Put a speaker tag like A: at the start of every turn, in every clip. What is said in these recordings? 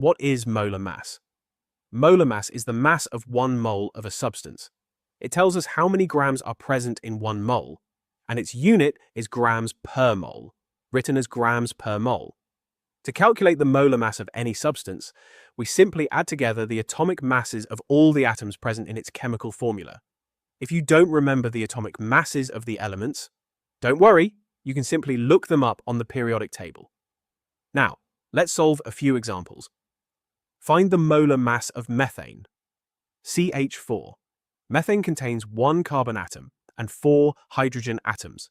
A: What is molar mass? Molar mass is the mass of 1 mole of a substance. It tells us how many grams are present in 1 mole, and its unit is grams per mole, written as grams per mole. To calculate the molar mass of any substance, we simply add together the atomic masses of all the atoms present in its chemical formula. If you don't remember the atomic masses of the elements, don't worry, you can simply look them up on the periodic table. Now, let's solve a few examples. Find the molar mass of methane. CH4. Methane contains 1 carbon atom and 4 hydrogen atoms.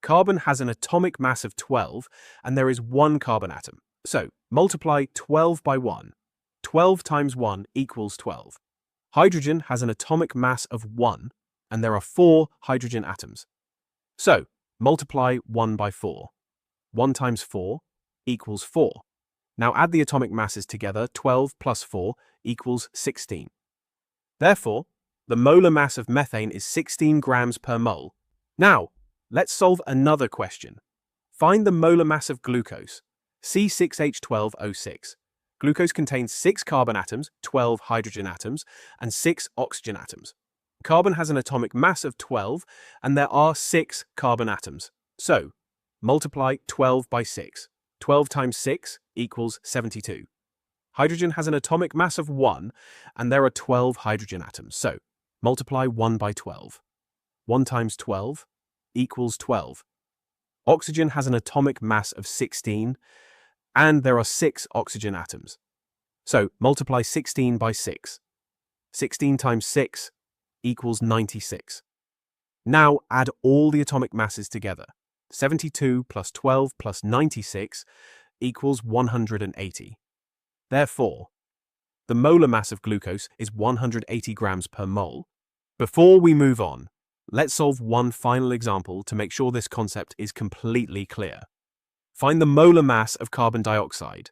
A: Carbon has an atomic mass of 12, and there is 1 carbon atom. So, multiply 12 by 1. 12 times 1 equals 12. Hydrogen has an atomic mass of 1, and there are 4 hydrogen atoms. So, multiply 1 by 4. 1 times 4 equals 4. Now add the atomic masses together. 12 plus 4 equals 16. Therefore, the molar mass of methane is 16 grams per mole. Now, let's solve another question. Find the molar mass of glucose. C6H12O6. Glucose contains 6 carbon atoms, 12 hydrogen atoms, and 6 oxygen atoms. Carbon has an atomic mass of 12, and there are 6 carbon atoms. So, multiply 12 by 6. 12 times 6 equals 72. Hydrogen has an atomic mass of 1, and there are 12 hydrogen atoms. So, multiply 1 by 12. 1 times 12 equals 12. Oxygen has an atomic mass of 16, and there are 6 oxygen atoms. So, multiply 16 by 6. 16 times 6 equals 96. Now, add all the atomic masses together. 72 plus 12 plus 96 equals 180. Therefore, the molar mass of glucose is 180 grams per mole. Before we move on, let's solve one final example to make sure this concept is completely clear. Find the molar mass of carbon dioxide.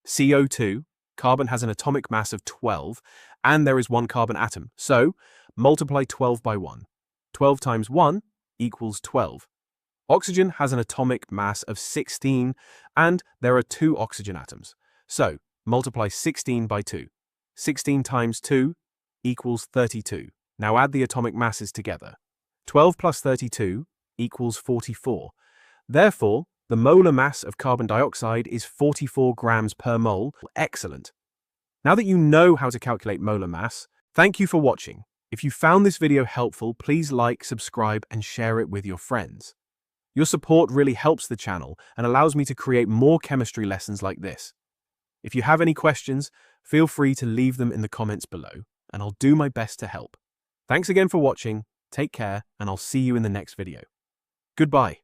A: CO2, carbon has an atomic mass of 12, and there is 1 carbon atom. So, multiply 12 by 1. 12 times 1 equals 12. Oxygen has an atomic mass of 16, and there are 2 oxygen atoms. So, multiply 16 by 2. 16 times 2 equals 32. Now add the atomic masses together. 12 plus 32 equals 44. Therefore, the molar mass of carbon dioxide is 44 grams per mole. Excellent. Now that you know how to calculate molar mass, thank you for watching. If you found this video helpful, please like, subscribe, and share it with your friends. Your support really helps the channel and allows me to create more chemistry lessons like this. If you have any questions, feel free to leave them in the comments below, and I'll do my best to help. Thanks again for watching, take care, and I'll see you in the next video. Goodbye.